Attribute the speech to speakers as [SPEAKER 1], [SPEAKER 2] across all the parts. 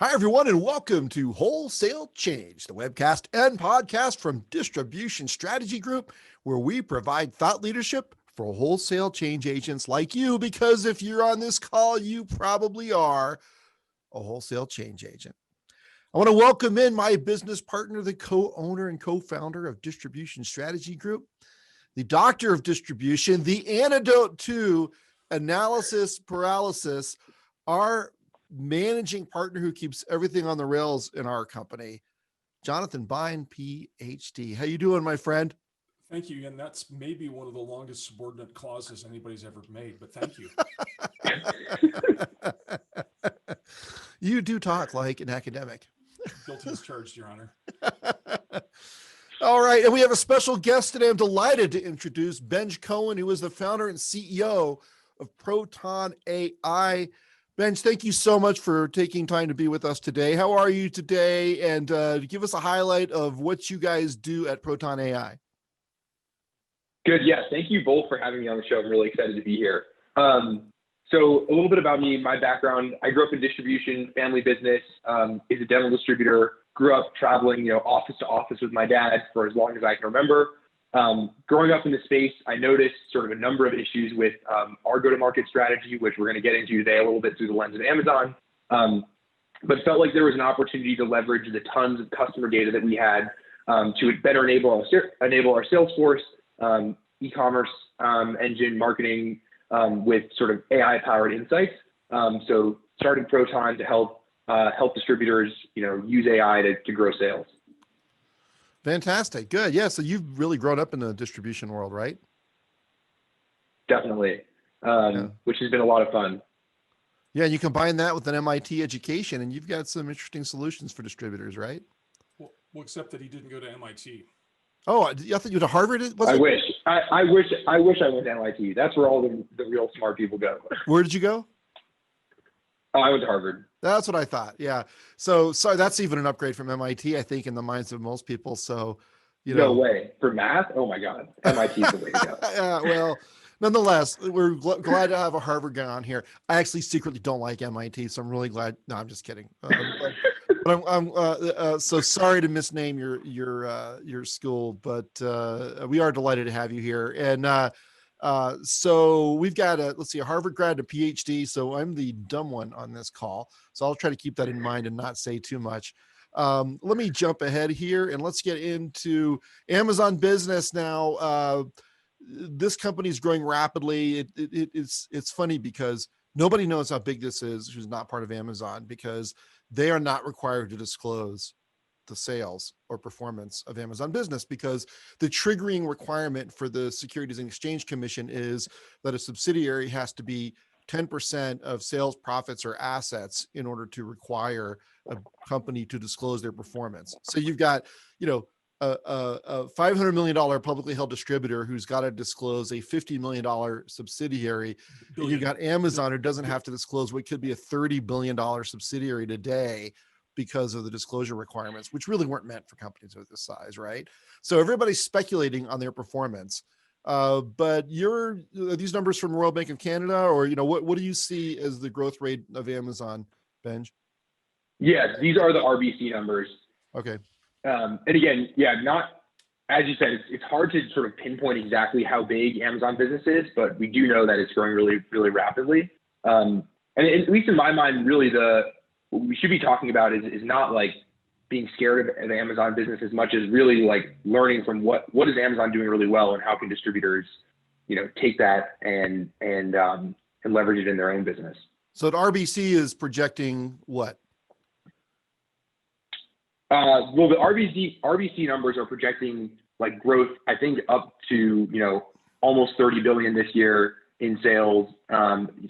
[SPEAKER 1] Hi, everyone, and welcome to Wholesale Change, the webcast and podcast from Distribution Strategy Group, where we provide thought leadership for wholesale change agents like you, because if you're on this call, you probably are a wholesale change agent. I want to welcome in my business partner, the co-owner and co-founder of Distribution Strategy Group, the doctor of distribution, the antidote to analysis paralysis, our managing partner who keeps everything on the rails in our company, Jonathan Bine, PhD. How you doing, my friend?
[SPEAKER 2] Thank you. And that's maybe one of the longest subordinate clauses anybody's ever made, but thank you.
[SPEAKER 1] You do talk like an academic.
[SPEAKER 2] Guilty as charged, Your Honor.
[SPEAKER 1] All right. And we have a special guest today. I'm delighted to introduce Benj Cohen, who is the founder and CEO of Proton AI. Benj, thank you so much for taking time to be with us today. How are you today? And give us a highlight of what you guys do at Proton AI.
[SPEAKER 3] Good. Yes. Thank you both for having me on the show. I'm really excited to be here. So a little bit about me, my background. I grew up in distribution, family business, is a dental distributor, grew up traveling, office to office with my dad for as long as I can remember. Growing up in the space, I noticed sort of a number of issues with our go-to-market strategy, which we're going to get into today a little bit through the lens of Amazon. But it felt like there was an opportunity to leverage the tons of customer data that we had to better enable our sales force, e-commerce engine marketing with sort of AI-powered insights. So started Proton to help distributors, use AI to grow sales.
[SPEAKER 1] Fantastic. Good. Yeah. So you've really grown up in the distribution world, right?
[SPEAKER 3] Definitely. Which has been a lot of fun.
[SPEAKER 1] Yeah. And you combine that with an MIT education and you've got some interesting solutions for distributors, right?
[SPEAKER 2] Well, except that he didn't go to MIT.
[SPEAKER 1] Oh, I thought you went to Harvard.
[SPEAKER 3] I wish I went to MIT. That's where all the real smart people go.
[SPEAKER 1] Where did you go?
[SPEAKER 3] Oh, I went to Harvard.
[SPEAKER 1] That's what I thought. Yeah. So sorry, that's even an upgrade from MIT, I think, in the minds of most people. So,
[SPEAKER 3] No way. For math? Oh my God. MIT is the way to go.
[SPEAKER 1] Yeah, well, nonetheless, we're glad to have a Harvard guy on here. I actually secretly don't like MIT, so I'm really glad. No, I'm just kidding. But I'm so sorry to misname your school, but we are delighted to have you here. And so we've got a Harvard grad, a PhD. So I'm the dumb one on this call. So I'll try to keep that in mind and not say too much. Let me jump ahead here and let's get into Amazon business now. This company is growing rapidly. It's funny because nobody knows how big this is who's not part of Amazon, because they are not required to disclose the sales or performance of Amazon business, because the triggering requirement for the Securities and Exchange Commission is that a subsidiary has to be 10% of sales, profits, or assets in order to require a company to disclose their performance. So you've got, a $500 million publicly held distributor who's got to disclose a $50 million subsidiary. And you've got Amazon who doesn't have to disclose what could be a $30 billion subsidiary today because of the disclosure requirements, which really weren't meant for companies of this size, right? So everybody's speculating on their performance. But are these numbers from Royal Bank of Canada, or what do you see as the growth rate of Amazon, Benj?
[SPEAKER 3] Yeah, these are the RBC numbers.
[SPEAKER 1] Okay.
[SPEAKER 3] And again, not, as you said, it's hard to sort of pinpoint exactly how big Amazon business is, but we do know that it's growing really, really rapidly. And at least in my mind, really what we should be talking about is not like being scared of the Amazon business as much as really like learning from what is Amazon doing really well and how can distributors, take that and leverage it in their own business.
[SPEAKER 1] So the RBC is projecting what?
[SPEAKER 3] Well, the RBC numbers are projecting like growth, I think up to, almost 30 billion this year in sales,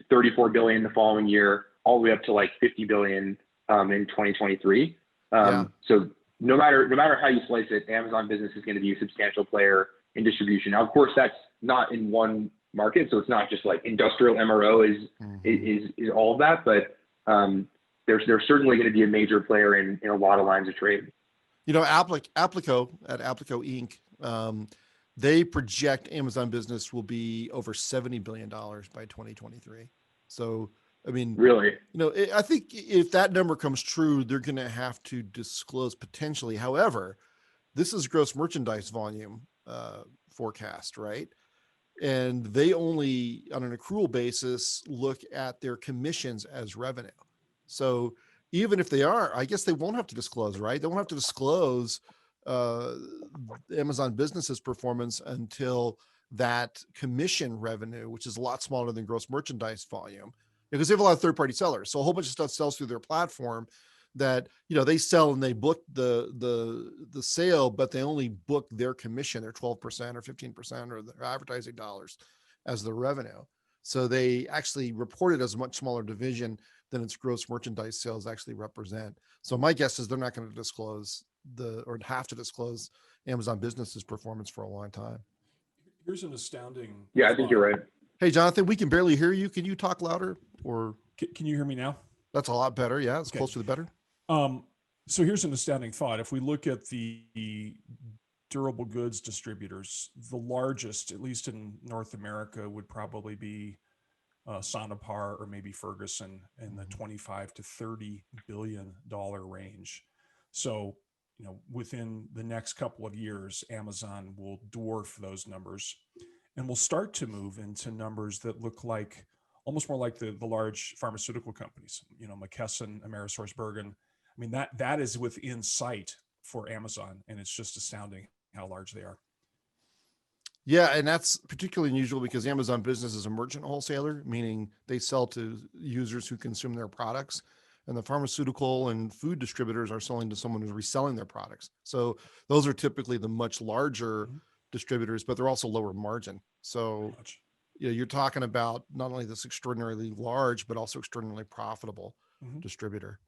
[SPEAKER 3] 34 billion the following year, all the way up to like 50 billion in 2023. So no matter how you slice it, Amazon business is going to be a substantial player in distribution. Now, of course, that's not in one market. So it's not just like industrial MRO is all of that, but they're certainly going to be a major player in a lot of lines of trade.
[SPEAKER 1] Applico at Applico Inc., they project Amazon business will be over $70 billion by 2023. So I mean,
[SPEAKER 3] Really?
[SPEAKER 1] I think if that number comes true, they're going to have to disclose potentially. However, this is gross merchandise volume forecast, right? And they only, on an accrual basis, look at their commissions as revenue. So even if they are, I guess they won't have to disclose, right? They won't have to disclose uh, Amazon Business's performance until that commission revenue, which is a lot smaller than gross merchandise volume, because they have a lot of third-party sellers. So a whole bunch of stuff sells through their platform that they sell and they book the sale, but they only book their commission, their 12% or 15% or their advertising dollars as the revenue. So they actually report it as a much smaller division than its gross merchandise sales actually represent. So my guess is they're not going to disclose or have to disclose Amazon Business's performance for a long time.
[SPEAKER 2] Here's an astounding.
[SPEAKER 3] Yeah, I think you're right.
[SPEAKER 1] Hey, Jonathan, we can barely hear you. Can you talk louder? Or
[SPEAKER 2] Can you hear me now?
[SPEAKER 1] that's a lot better. Yeah, it's
[SPEAKER 2] Okay.
[SPEAKER 1] closer to the better.
[SPEAKER 2] So here's an astounding thought. If we look at the durable goods distributors, the largest, at least in North America, would probably be Sonopar or maybe Ferguson in the 25 to $30 billion range. So, within the next couple of years, Amazon will dwarf those numbers and will start to move into numbers that look like almost more like the large pharmaceutical companies, McKesson, AmerisourceBergen. I mean, that is within sight for Amazon, and it's just astounding how large they are.
[SPEAKER 1] Yeah, and that's particularly unusual because Amazon Business is a merchant wholesaler, meaning they sell to users who consume their products. And the pharmaceutical and food distributors are selling to someone who's reselling their products. So those are typically the much larger distributors, but they're also lower margin. So you're talking about not only this extraordinarily large, but also extraordinarily profitable distributor.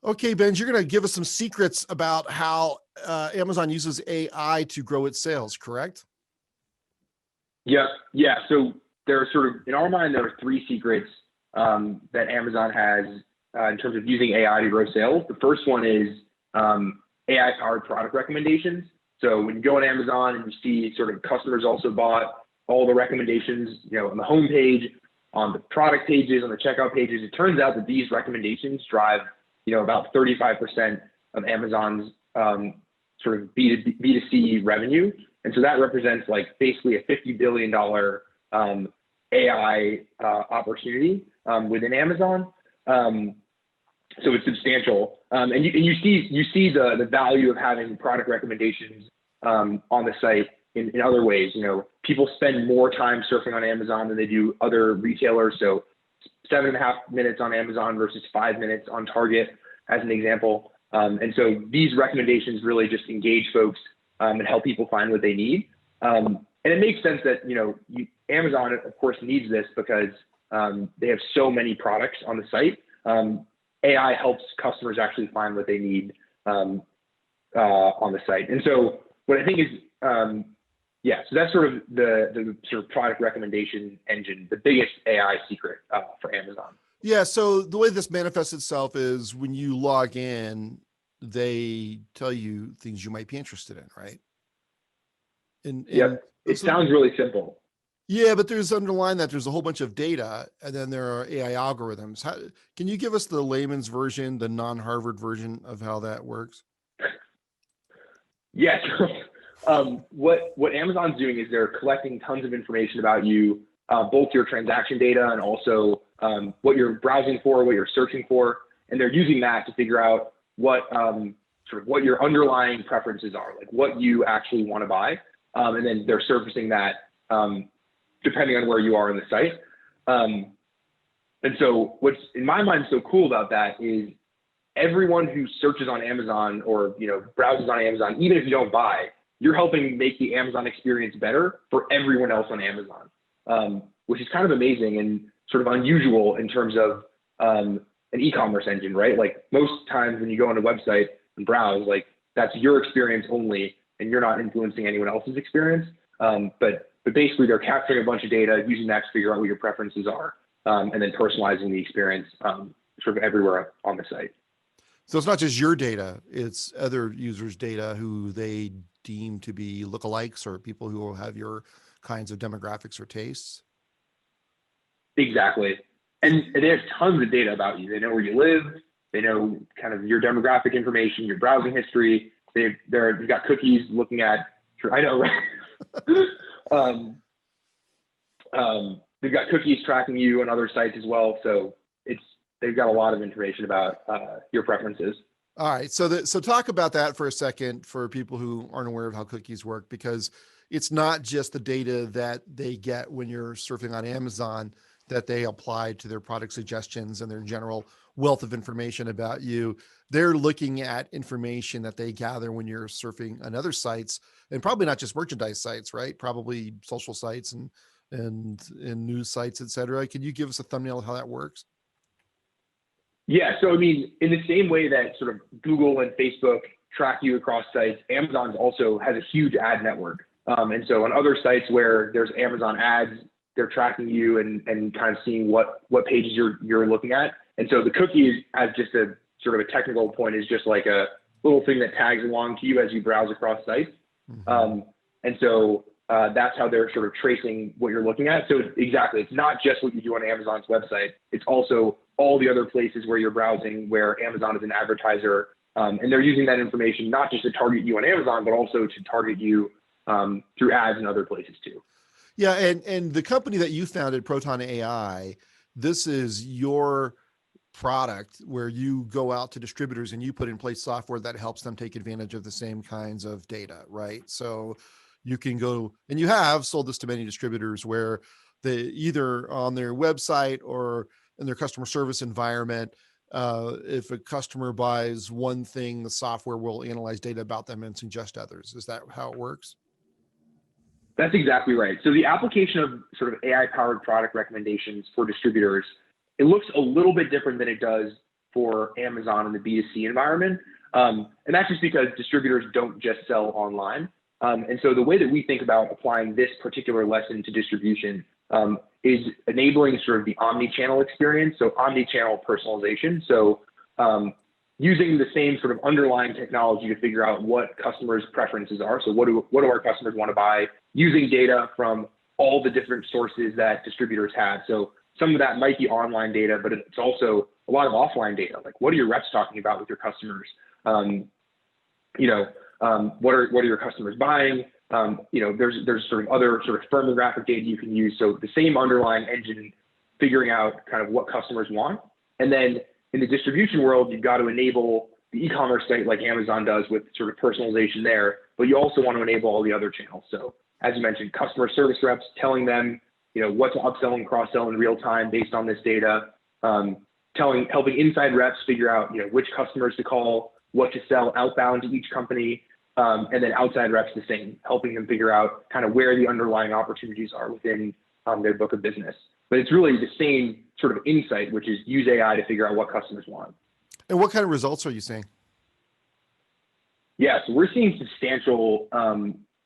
[SPEAKER 1] Okay, Ben, you're going to give us some secrets about how Amazon uses AI to grow its sales, correct?
[SPEAKER 3] Yeah. So there are sort of, in our mind, there are three secrets that Amazon has in terms of using AI to grow sales. The first one is AI-powered product recommendations. So when you go on Amazon and you see sort of customers also bought, all the recommendations, on the home page, on the product pages, on the checkout pages, it turns out that these recommendations drive about 35% of Amazon's sort of B2C revenue. And so that represents like basically a $50 billion AI opportunity within Amazon. So it's substantial. And you see the value of having product recommendations on the site in other ways. People spend more time surfing on Amazon than they do other retailers. So 7.5 minutes on Amazon versus 5 minutes on Target, as an example. And so these recommendations really just engage folks and help people find what they need. And it makes sense that, Amazon, of course, needs this because they have so many products on the site. AI helps customers actually find what they need on the site. And so what I think is, so that's sort of the sort of product recommendation engine, the biggest AI secret for Amazon.
[SPEAKER 1] Yeah. So the way this manifests itself is when you log in, they tell you things you might be interested in, right? And
[SPEAKER 3] it sounds really simple.
[SPEAKER 1] Yeah, but there's underlying that there's a whole bunch of data, and then there are AI algorithms. Can you give us the layman's version, the non-Harvard version of how that works?
[SPEAKER 3] Yes. What Amazon's doing is they're collecting tons of information about you, both your transaction data and also what you're browsing for, what you're searching for, and they're using that to figure out what what your underlying preferences are, like what you actually want to buy, and then they're surfacing that depending on where you are on the site. And so what's in my mind so cool about that is everyone who searches on Amazon or browses on Amazon, even if you don't buy, you're helping make the Amazon experience better for everyone else on Amazon, which is kind of amazing and sort of unusual in terms of an e-commerce engine, right? Like most times when you go on a website and browse, like that's your experience only, and you're not influencing anyone else's experience. But basically they're capturing a bunch of data, using that to figure out what your preferences are, and then personalizing the experience sort of everywhere on the site.
[SPEAKER 1] So it's not just your data, it's other users' data who they deem to be lookalikes or people who will have your kinds of demographics or tastes.
[SPEAKER 3] Exactly. And they have tons of data about you. They know where you live. They know kind of your demographic information, your browsing history. They've got cookies looking at, I know, right? They've got cookies tracking you on other sites as well. So they've got a lot of information about your preferences.
[SPEAKER 1] All right. So talk about that for a second for people who aren't aware of how cookies work, because it's not just the data that they get when you're surfing on Amazon that they apply to their product suggestions and their general wealth of information about you. They're looking at information that they gather when you're surfing on other sites, and probably not just merchandise sites, right? Probably social sites and news sites, et cetera. Can you give us a thumbnail of how that works?
[SPEAKER 3] Yeah, so I mean, in the same way that sort of Google and Facebook track you across sites, Amazon also has a huge ad network. And so on other sites where there's Amazon ads, they're tracking you and kind of seeing what pages you're looking at. And so the cookie, as just a sort of a technical point, is just like a little thing that tags along to you as you browse across sites. Mm-hmm. And so that's how they're sort of tracing what you're looking at. So exactly, it's not just what you do on Amazon's website. It's also all the other places where you're browsing, where Amazon is an advertiser. And they're using that information not just to target you on Amazon, but also to target you through ads and other places too.
[SPEAKER 1] Yeah, and the company that you founded, Proton AI, this is your product where you go out to distributors and you put in place software that helps them take advantage of the same kinds of data, right? So you can go, and you have sold this to many distributors where they either on their website or in their customer service environment, if a customer buys one thing, the software will analyze data about them and suggest others. Is that how it works?
[SPEAKER 3] That's exactly right. So the application of sort of AI-powered product recommendations for distributors, it looks a little bit different than it does for Amazon in the B2C environment. And that's just because distributors don't just sell online. And so the way that we think about applying this particular lesson to distribution is enabling sort of the omni-channel experience, so omni-channel personalization. So using the same sort of underlying technology to figure out what customers' preferences are. So what do our customers want to buy, using data from all the different sources that distributors have. So some of that might be online data, but it's also a lot of offline data. Like, what are your reps talking about with your customers? What are your customers buying? There's sort of other sort of firmographic data you can use. So the same underlying engine figuring out kind of what customers want. And then in the distribution world, you've got to enable the e-commerce site like Amazon does with sort of personalization there, but you also want to enable all the other channels. So as you mentioned, customer service reps telling them, what to upsell and cross-sell in real time based on this data, helping inside reps figure out, which customers to call, what to sell outbound to each company, and then outside reps the same, helping them figure out kind of where the underlying opportunities are within their book of business. But it's really the same sort of insight, which is use AI to figure out what customers want.
[SPEAKER 1] And what kind of results are you seeing?
[SPEAKER 3] Yeah, so we're seeing substantial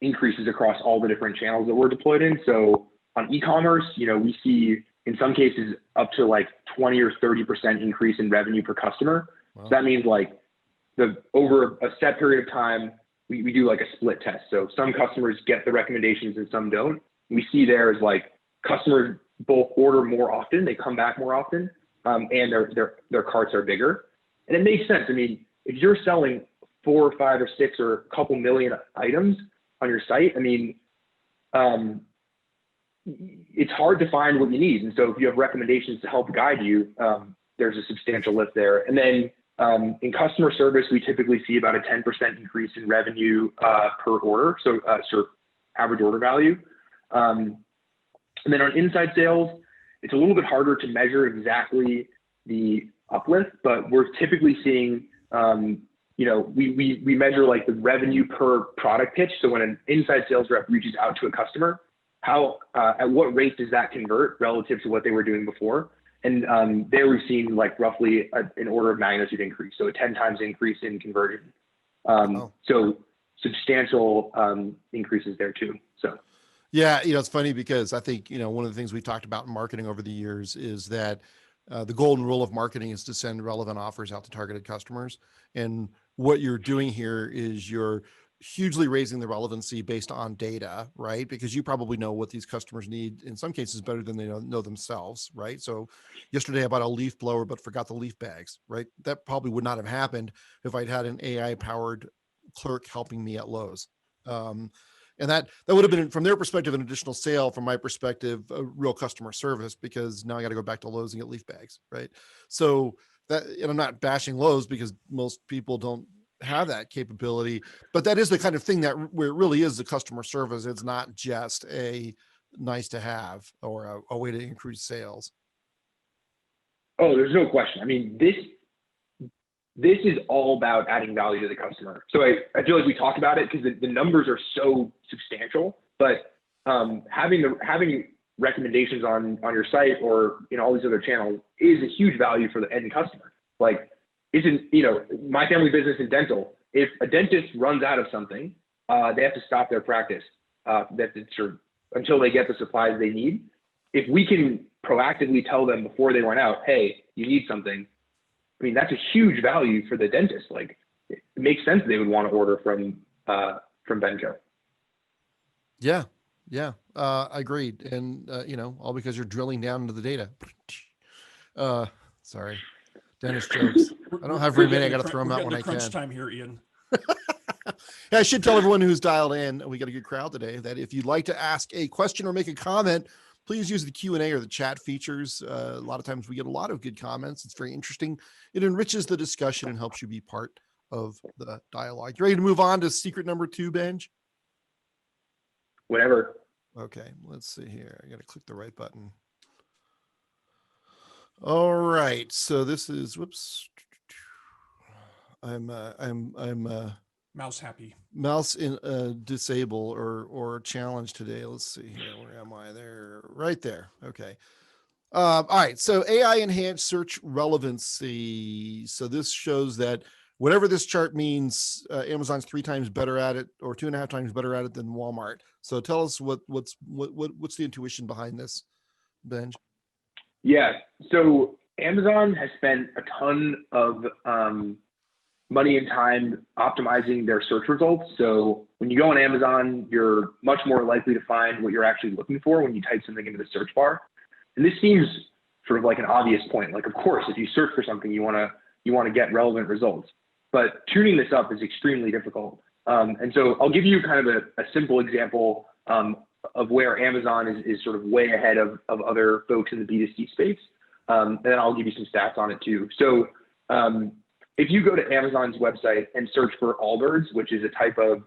[SPEAKER 3] increases across all the different channels that we're deployed in. So on e-commerce, we see in some cases up to like 20 or 30% increase in revenue per customer. Wow. So that means like over a set period of time, we do like a split test. So some customers get the recommendations and some don't. We see there is like customers both order more often, they come back more often, and their carts are bigger. And it makes sense. I mean, if you're selling 4 or 5 or 6 or a couple million items on your site, I mean, it's hard to find what you need. And so if you have recommendations to help guide you, there's a substantial lift there. And then in customer service, we typically see about a 10% increase in revenue per order, so sort of average order value. And then on inside sales, it's a little bit harder to measure exactly the uplift, but we're typically seeing, we measure like the revenue per product pitch. So when an inside sales rep reaches out to a customer, at what rate does that convert relative to what they were doing before? And there we've seen like roughly an order of magnitude increase, so a 10 times increase in conversion. So substantial increases there too. So.
[SPEAKER 1] Yeah, it's funny because I think, one of the things we talked about in marketing over the years is that the golden rule of marketing is to send relevant offers out to targeted customers. And what you're doing here is you're hugely raising the relevancy based on data, right? Because you probably know what these customers need in some cases better than they know themselves, right? So yesterday I bought a leaf blower, but forgot the leaf bags, right? That probably would not have happened if I'd had an AI powered clerk helping me at Lowe's. And that would have been, from their perspective, an additional sale. From my perspective, a real customer service, because now I got to go back to Lowe's and get leaf bags, right? So that, and I'm not bashing Lowe's because most people don't have that capability, but that is the kind of thing that where it really is the customer service. It's not just a nice to have or a way to increase sales.
[SPEAKER 3] Oh, there's no question. I mean, this is all about adding value to the customer. So I feel like we talk about it because the numbers are so substantial, but having recommendations on your site or all these other channels is a huge value for the end customer. Like, my family business is dental. If a dentist runs out of something, they have to stop their practice until they get the supplies they need. If we can proactively tell them before they run out, hey, you need something, I mean, that's a huge value for the dentist. Like, it makes sense they would want to order from Benco.
[SPEAKER 1] Yeah. Agreed. And, all because you're drilling down into the data. Sorry. Dentist jokes. I don't have very many. I got to throw them out when I can.
[SPEAKER 2] Crunch time here, Ian.
[SPEAKER 1] Yeah, I should tell everyone who's dialed in, we got a good crowd today, that if you'd like to ask a question or make a comment, please use the Q&A or the chat features. A lot of times we get a lot of good comments. It's very interesting. It enriches the discussion and helps you be part of the dialogue. You ready to move on to secret number 2, Benj?
[SPEAKER 3] Whatever.
[SPEAKER 1] Okay, let's see here. I got to click the right button. All right. So this is, whoops. I'm
[SPEAKER 2] mouse happy.
[SPEAKER 1] Mouse in disable or challenge today. Let's see here. Where am I? There, right there. Okay. All right. So AI enhanced search relevancy. So this shows that whatever this chart means, Amazon's 3 times better at it, or 2.5 times better at it than Walmart. So tell us what's the intuition behind this, Benj?
[SPEAKER 3] Yeah. So Amazon has spent a ton of money and time optimizing their search results. So when you go on Amazon, you're much more likely to find what you're actually looking for when you type something into the search bar. And this seems sort of like an obvious point. Like, of course, if you search for something, you want to get relevant results. But tuning this up is extremely difficult. And so I'll give you kind of a simple example of where Amazon is sort of way ahead of other folks in the B2C space. And then I'll give you some stats on it too. So if you go to Amazon's website and search for Allbirds, which is a type of,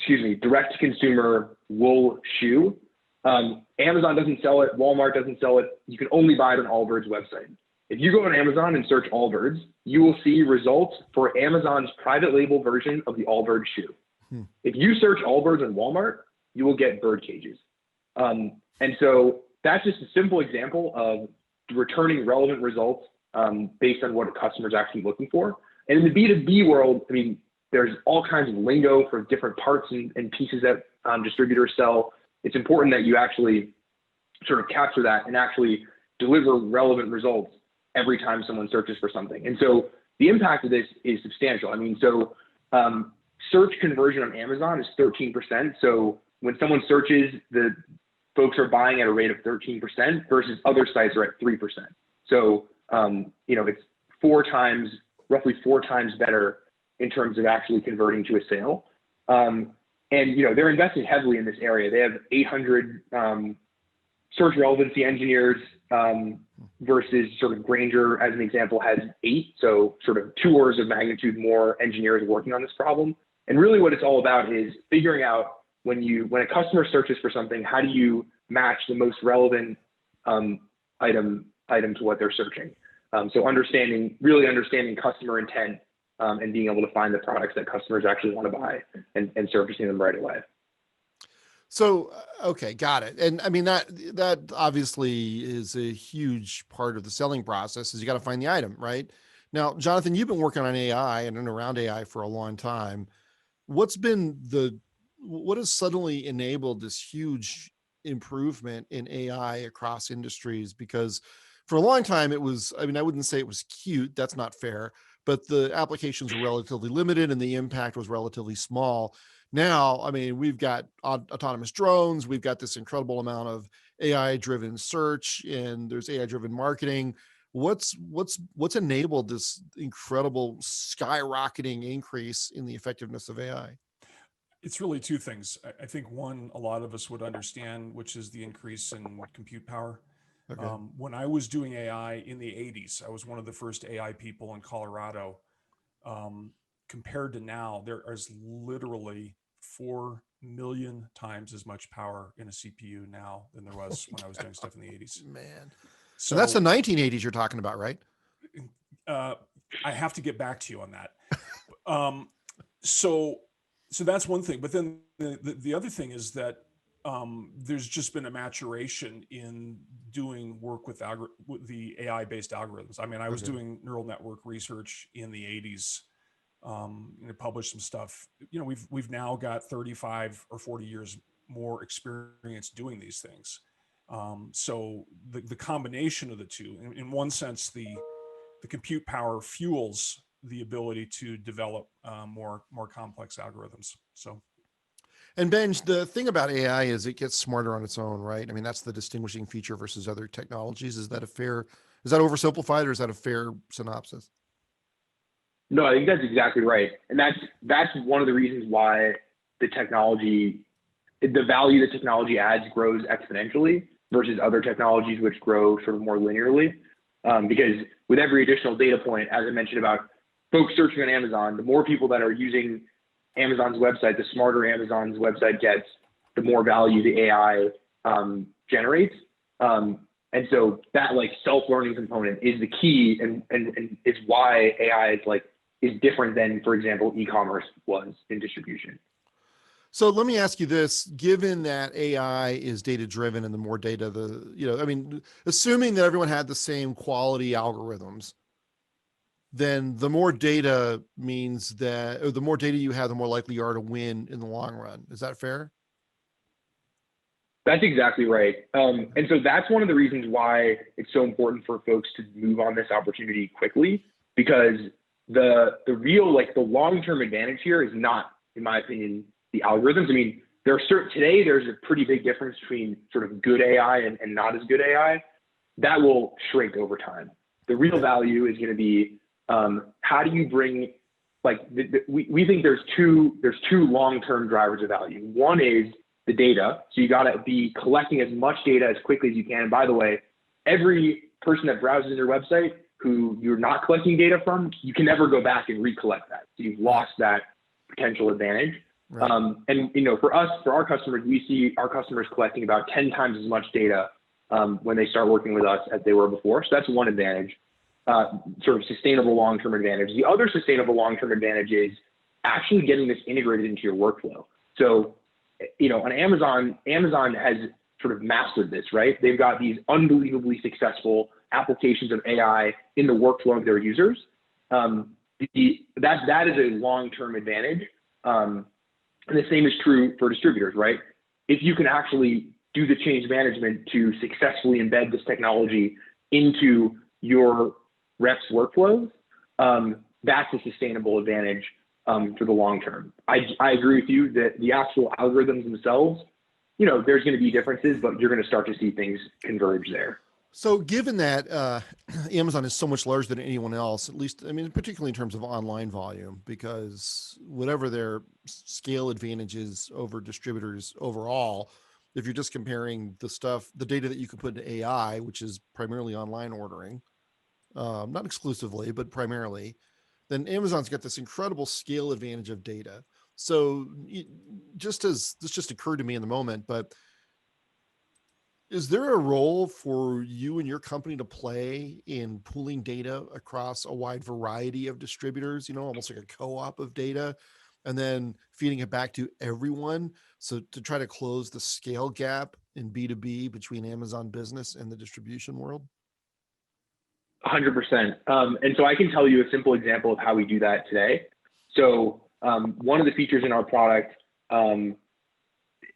[SPEAKER 3] direct to consumer wool shoe, Amazon doesn't sell it, Walmart doesn't sell it. You can only buy it on Allbirds' website. If you go on Amazon and search Allbirds, you will see results for Amazon's private label version of the Allbirds shoe. If you search Allbirds on Walmart, you will get bird cages. And so that's just a simple example of returning relevant results based on what a customer is actually looking for. And in the B2B world, I mean, there's all kinds of lingo for different parts and pieces that distributors sell. It's important that you actually sort of capture that and actually deliver relevant results every time someone searches for something. And so the impact of this is substantial. I mean, so search conversion on Amazon is 13%. So when someone searches, the folks are buying at a rate of 13% versus other sites are at 3%. So, it's roughly 4 times better in terms of actually converting to a sale. And, they're investing heavily in this area. They have 800 search relevancy engineers versus sort of Grainger, as an example, has 8. So sort of 2 orders of magnitude more engineers working on this problem. And really what it's all about is figuring out when a customer searches for something, how do you match the most relevant item to what they're searching? So really understanding customer intent and being able to find the products that customers actually want to buy and surfacing them right away.
[SPEAKER 1] So, okay, got it. And I mean, that obviously is a huge part of the selling process, is you got to find the item, right? Now, Jonathan, you've been working on AI and around AI for a long time. What has suddenly enabled this huge improvement in AI across industries? Because for a long time, it was, I mean, I wouldn't say it was cute. That's not fair, but the applications were relatively limited and the impact was relatively small. Now, I mean, we've got autonomous drones. We've got this incredible amount of AI driven search, and there's AI driven marketing. What's enabled this incredible skyrocketing increase in the effectiveness of AI?
[SPEAKER 2] It's really two things. I think one, a lot of us would understand, which is the increase in compute power.
[SPEAKER 1] Okay.
[SPEAKER 2] When I was doing AI in the 80s, I was one of the first AI people in Colorado. Compared to now, there is literally 4 million times as much power in a CPU now than there was when I was doing stuff in the 80s.
[SPEAKER 1] Man.
[SPEAKER 2] So
[SPEAKER 1] And that's the 1980s you're talking about, right?
[SPEAKER 2] I have to get back to you on that. So that's one thing. But then the other thing is that there's just been a maturation in doing work with the AI-based algorithms. I mean, I was doing neural network research in the 80s, published some stuff. We've now got 35 or 40 years more experience doing these things. So the combination of the two, in one sense, the compute power fuels the ability to develop more complex algorithms. So.
[SPEAKER 1] And Benj, the thing about AI is it gets smarter on its own, right? I mean, that's the distinguishing feature versus other technologies. Is that oversimplified, or is that a fair synopsis?
[SPEAKER 3] No, I think that's exactly right. And that's one of the reasons why the value the technology adds grows exponentially versus other technologies which grow sort of more linearly. Because with every additional data point, as I mentioned about folks searching on Amazon, the more people that are using Amazon's website, the smarter Amazon's website gets, the more value the AI generates. And so that like self-learning component is the key, and it's why AI is different than, for example, e-commerce was in distribution.
[SPEAKER 1] So let me ask you this, given that AI is data driven and the more data, assuming that everyone had the same quality algorithms, then the more data means that, or the more data you have, the more likely you are to win in the long run. Is that fair?
[SPEAKER 3] That's exactly right. And so that's one of the reasons why it's so important for folks to move on this opportunity quickly, because the real, the long-term advantage here is not, in my opinion, the algorithms. I mean, today there's a pretty big difference between sort of good AI and not as good AI. That will shrink over time. The real value is going to be, how do you bring, we think there's two long-term drivers of value. One is the data. So you got to be collecting as much data as quickly as you can. And by the way, every person that browses your website who you're not collecting data from, you can never go back and recollect that. So you've lost that potential advantage. Right. And for our customers, we see our customers collecting about 10 times as much data when they start working with us as they were before. So that's one advantage, sort of sustainable long-term advantage. The other sustainable long-term advantage is actually getting this integrated into your workflow. So, on Amazon has sort of mastered this, right? They've got these unbelievably successful applications of AI in the workflow of their users. That is a long-term advantage. And the same is true for distributors, right? If you can actually do the change management to successfully embed this technology into your reps' workflows, that's a sustainable advantage for the long term. I agree with you that the actual algorithms themselves, there's going to be differences, but you're going to start to see things converge there.
[SPEAKER 1] So given that Amazon is so much larger than anyone else, at least, I mean, particularly in terms of online volume, because whatever their scale advantages over distributors overall, if you're just comparing the data that you could put into AI, which is primarily online ordering, not exclusively, but primarily, then Amazon's got this incredible scale advantage of data. So this just occurred to me in the moment, but is there a role for you and your company to play in pooling data across a wide variety of distributors, almost like a co-op of data, and then feeding it back to everyone? So to try to close the scale gap in B2B between Amazon Business and the distribution world?
[SPEAKER 3] 100%. And so I can tell you a simple example of how we do that today. So one of the features in our product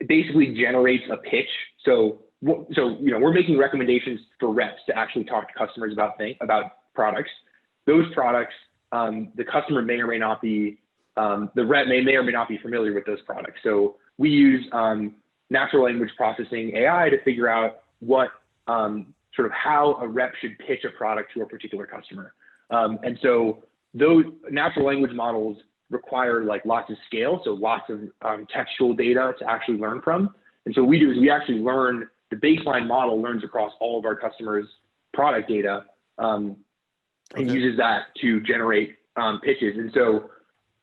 [SPEAKER 3] basically generates a pitch. So so we're making recommendations for reps to actually talk to customers about products. Those products, the customer may or may not be, the rep may or may not be familiar with those products. So we use natural language processing AI to figure out what sort of how a rep should pitch a product to a particular customer. And so those natural language models require like lots of scale, so lots of textual data to actually learn from. And so we actually learn, the baseline model learns across all of our customers' product data and uses that to generate pitches. And so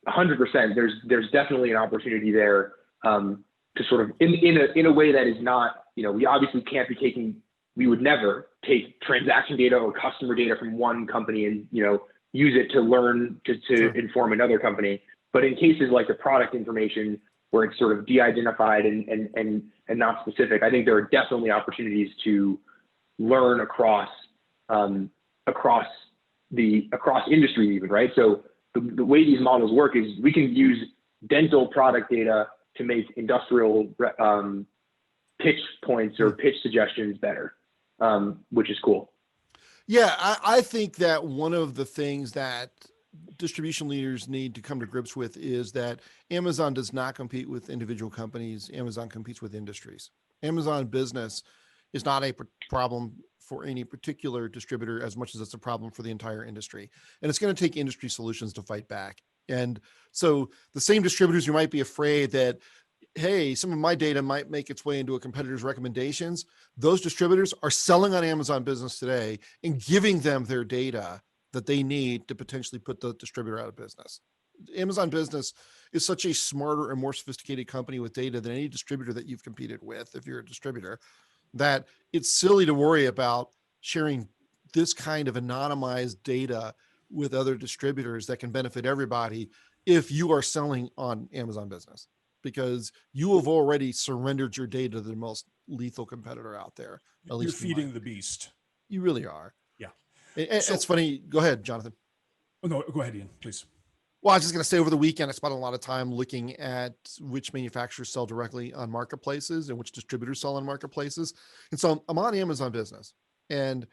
[SPEAKER 3] 100%, there's definitely an opportunity there to sort of in a way that is not, we obviously can't be taking, we would never take transaction data or customer data from one company and use it to learn to inform another company. But in cases like the product information where it's sort of de-identified and not specific, I think there are definitely opportunities to learn across industry even, right? So the way these models work is we can use dental product data to make industrial pitch points or pitch suggestions better, which is cool.
[SPEAKER 1] Yeah, I think that one of the things that distribution leaders need to come to grips with is that Amazon does not compete with individual companies. Amazon competes with industries. Amazon Business is not a problem for any particular distributor as much as it's a problem for the entire industry. And it's going to take industry solutions to fight back. And so the same distributors who might be afraid that, hey, some of my data might make its way into a competitor's recommendations, those distributors are selling on Amazon Business today and giving them their data that they need to potentially put the distributor out of business. Amazon Business is such a smarter and more sophisticated company with data than any distributor that you've competed with, if you're a distributor, that it's silly to worry about sharing this kind of anonymized data with other distributors that can benefit everybody if you are selling on Amazon Business, because you have already surrendered your data to the most lethal competitor out there. At least
[SPEAKER 2] you're feeding the beast.
[SPEAKER 1] You really are.
[SPEAKER 2] Yeah.
[SPEAKER 1] So, it's funny. Go ahead, Jonathan.
[SPEAKER 2] Oh, no, go ahead, Ian, please.
[SPEAKER 1] Well, I was just going to say, over the weekend, I spent a lot of time looking at which manufacturers sell directly on marketplaces and which distributors sell on marketplaces. And so I'm on Amazon Business and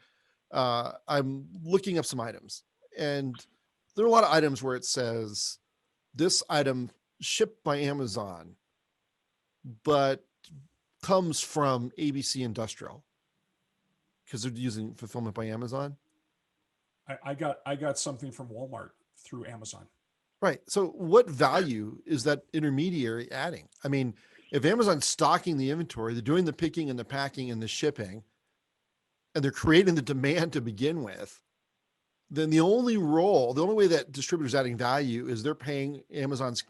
[SPEAKER 1] I'm looking up some items. And there are a lot of items where it says this item shipped by Amazon, but comes from ABC Industrial because they're using fulfillment by Amazon.
[SPEAKER 2] I got something from Walmart through Amazon.
[SPEAKER 1] Right. So what value is that intermediary adding? I mean, if Amazon's stocking the inventory, they're doing the picking and the packing and the shipping, and they're creating the demand to begin with, then the only way that distributors adding value is they're paying Amazon's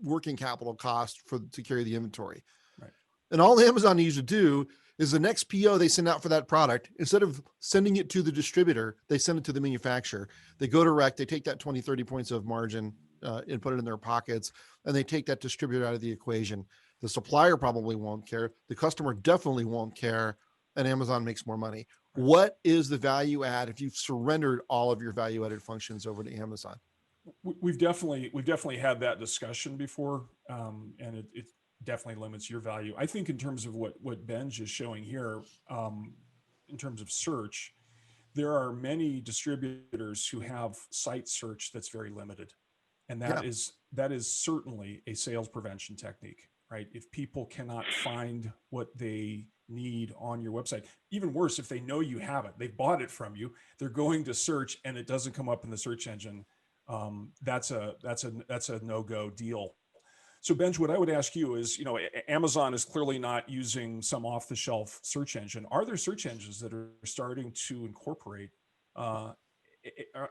[SPEAKER 1] working capital cost to carry the inventory.
[SPEAKER 2] Right.
[SPEAKER 1] And all Amazon needs to do is the next PO they send out for that product, instead of sending it to the distributor, they send it to the manufacturer. They go direct, they take that 20, 30 points of margin and put it in their pockets, and they take that distributor out of the equation. The supplier probably won't care. The customer definitely won't care, and Amazon makes more money. What is the value add if you've surrendered all of your value added functions over to Amazon?
[SPEAKER 2] We've definitely had that discussion before, and it definitely limits your value. I think in terms of what Benj is showing here, in terms of search, there are many distributors who have site search that's very limited. And that is certainly a sales prevention technique, right? If people cannot find what they need on your website, even worse, if they know you have it, they bought it from you, they're going to search and it doesn't come up in the search engine. That's a no-go deal. So Benj, what I would ask you is, Amazon is clearly not using some off-the-shelf search engine. Are there search engines that are starting to incorporate, are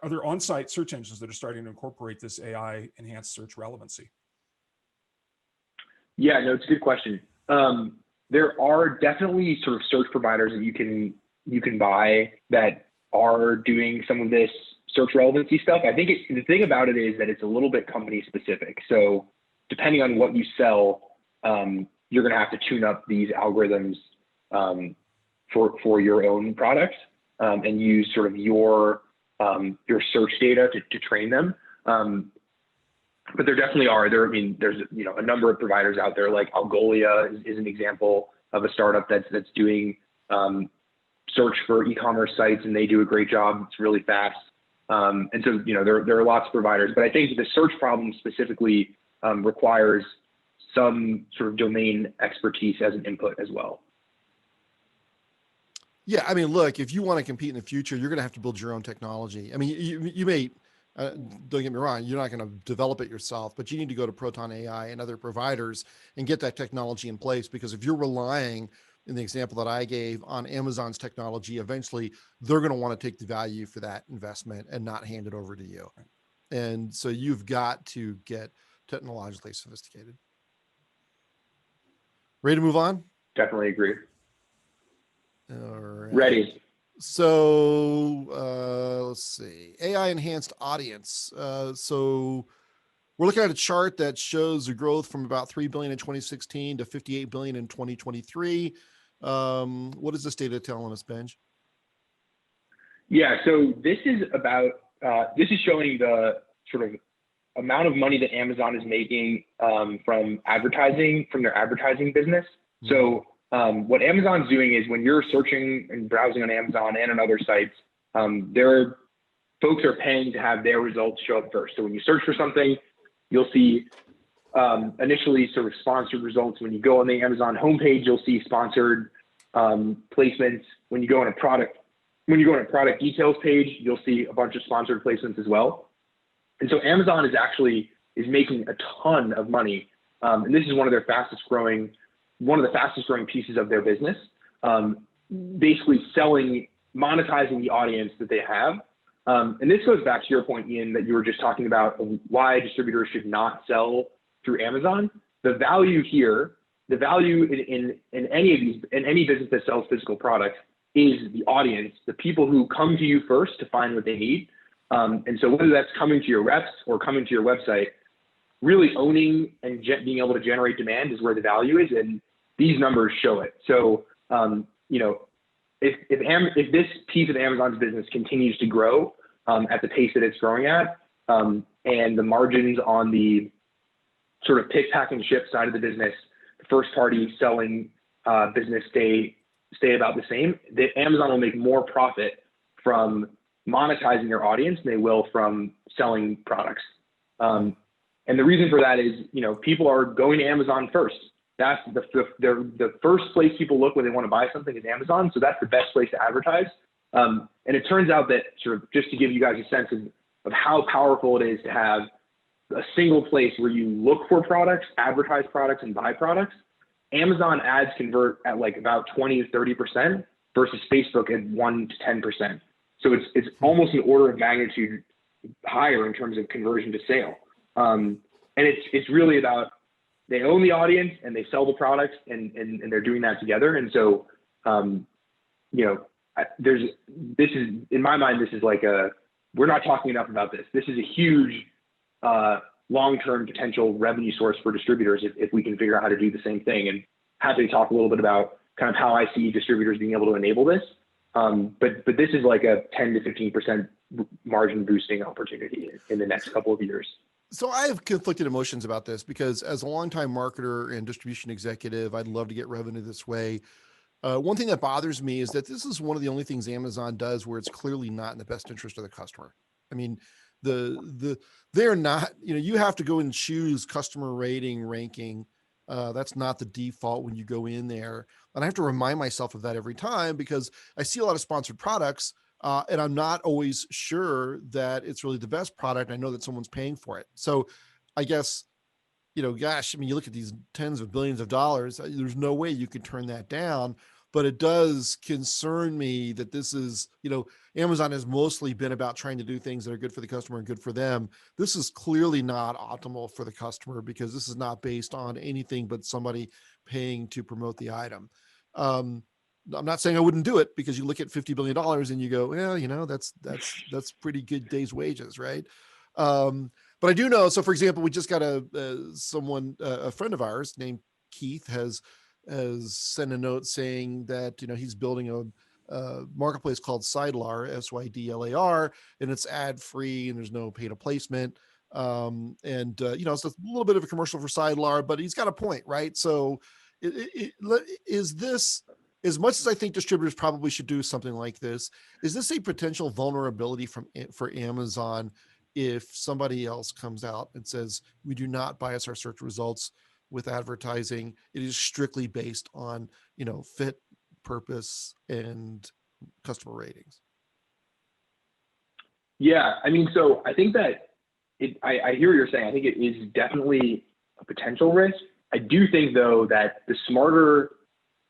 [SPEAKER 2] there on-site search engines that are starting to incorporate this AI enhanced search relevancy?
[SPEAKER 3] Yeah, no, it's a good question. There are definitely sort of search providers that you can buy that are doing some of this search relevancy stuff. I think the thing about it is that it's a little bit company specific. So depending on what you sell, you're going to have to tune up these algorithms for your own products and use sort of your search data to train them. But there definitely are. There's a number of providers out there, like Algolia is an example of a startup that's doing search for e-commerce sites, and they do a great job. It's really fast. And so, there are lots of providers, but I think the search problem specifically requires some sort of domain expertise as an input as well.
[SPEAKER 1] Yeah, I mean, look, if you want to compete in the future, you're going to have to build your own technology. I mean, you may, don't get me wrong, you're not going to develop it yourself, but you need to go to Proton AI and other providers and get that technology in place, because if you're relying, in the example that I gave, on Amazon's technology, eventually they're going to want to take the value for that investment and not hand it over to you. And so you've got to get technologically sophisticated. Ready to move on?
[SPEAKER 3] Definitely agree.
[SPEAKER 1] All right.
[SPEAKER 3] Ready.
[SPEAKER 1] So let's see, AI enhanced audience. So we're looking at a chart that shows a growth from about 3 billion in 2016 to 58 billion in 2023. What is this data telling us, Benj?
[SPEAKER 3] Yeah, so this is about, this is showing the sort of amount of money that Amazon is making from advertising, from their advertising business. Mm-hmm. So what Amazon's doing is, when you're searching and browsing on Amazon and on other sites, their folks are paying to have their results show up first. So when you search for something, you'll see initially sort of sponsored results. When you go on the Amazon homepage, you'll see sponsored placements. When you go on a product details page, you'll see a bunch of sponsored placements as well. And so Amazon is making a ton of money, and this is one of the fastest growing pieces of their business. Basically monetizing the audience that they have. And this goes back to your point, Ian, that you were just talking about, of why distributors should not sell through Amazon. The value here, in any business that sells physical products, is the audience, the people who come to you first to find what they need. And so whether that's coming to your reps or coming to your website, really owning and being able to generate demand is where the value is, and these numbers show it. So, if this piece of Amazon's business continues to grow at the pace that it's growing at, and the margins on the sort of pick, pack, and ship side of the business, the first party selling business stay about the same, that Amazon will make more profit from monetizing their audience than they will from selling products. And the reason for that is, people are going to Amazon first. That's the first place people look when they want to buy something is Amazon. So that's the best place to advertise. And it turns out that, sort of just to give you guys a sense of how powerful it is to have a single place where you look for products, advertise products, and buy products, Amazon ads convert at like about 20 to 30% versus Facebook at 1 to 10%. So it's almost an order of magnitude higher in terms of conversion to sale. And it's really about, they own the audience and they sell the products, and they're doing that together. And so, this is, in my mind, this is like we're not talking enough about this. This is a huge long-term potential revenue source for distributors if we can figure out how to do the same thing. And happy to talk a little bit about kind of how I see distributors being able to enable this. But this is like a 10 to 15% margin boosting opportunity in the next couple of years.
[SPEAKER 1] So I have conflicted emotions about this, because as a longtime marketer and distribution executive, I'd love to get revenue this way. One thing that bothers me is that this is one of the only things Amazon does where it's clearly not in the best interest of the customer. I mean, they're not, you have to go and choose customer rating, ranking. That's not the default when you go in there. And I have to remind myself of that every time, because I see a lot of sponsored products, and I'm not always sure that it's really the best product. I know that someone's paying for it. So I guess, gosh, I mean, you look at these tens of billions of dollars, there's no way you could turn that down. But it does concern me that this is, Amazon has mostly been about trying to do things that are good for the customer and good for them. This is clearly not optimal for the customer, because this is not based on anything but somebody paying to promote the item. I'm not saying I wouldn't do it, because you look at $50 billion and you go, yeah, that's pretty good day's wages, right? But I do know. So, for example, we just got a friend of ours named Keith has sent a note saying that he's building a marketplace called Sydlar, Sydlar, and it's ad free and there's no pay to placement. So it's a little bit of a commercial for Sydlar, but he's got a point, right? So is as much as I think distributors probably should do something like this, is this a potential vulnerability for Amazon if somebody else comes out and says, we do not bias our search results with advertising. It is strictly based on, fit, purpose, and customer ratings?
[SPEAKER 3] Yeah, I mean, so I think that I hear what you're saying. I think it is definitely a potential risk. I do think, though, that the smarter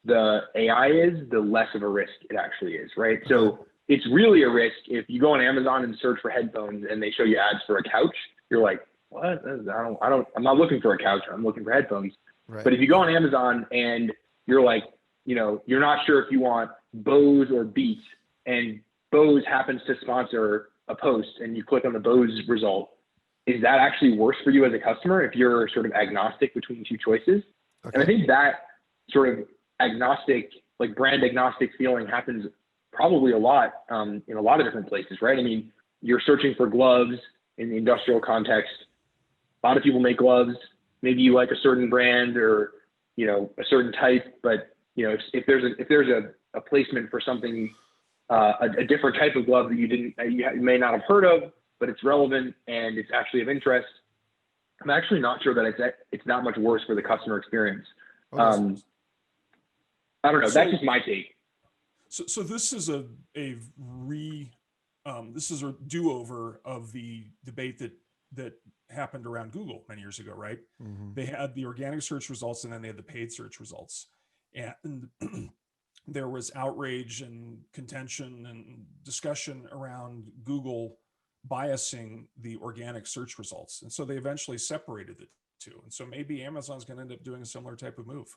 [SPEAKER 3] the AI is, the less of a risk it actually is, right?
[SPEAKER 1] Okay.
[SPEAKER 3] So it's really a risk if you go on Amazon and search for headphones and they show you ads for a couch. You're like, what? I'm not looking for a couch. I'm looking for headphones.
[SPEAKER 1] Right.
[SPEAKER 3] But if you go on Amazon and you're like, you're not sure if you want Bose or Beats, and Bose happens to sponsor a post, and you click on the Bose result, is that actually worse for you as a customer if you're sort of agnostic between two choices?
[SPEAKER 1] Okay.
[SPEAKER 3] And I think that sort of agnostic, like brand agnostic feeling happens probably a lot in a lot of different places, right? I mean, you're searching for gloves in the industrial context. A lot of people make gloves. Maybe you like a certain brand or, a certain type, but if there's a placement for something, a different type of glove that you may not have heard of, but it's relevant and it's actually of interest, I'm actually not sure that it's that much worse for the customer experience.
[SPEAKER 1] Okay.
[SPEAKER 3] I don't know. That's just my take.
[SPEAKER 2] So this is a do-over of the debate that happened around Google many years ago, right?
[SPEAKER 1] Mm-hmm.
[SPEAKER 2] They had the organic search results and then they had the paid search results. And there was outrage and contention and discussion around Google biasing the organic search results. And so they eventually separated the two. And so maybe Amazon's going to end up doing a similar type of move.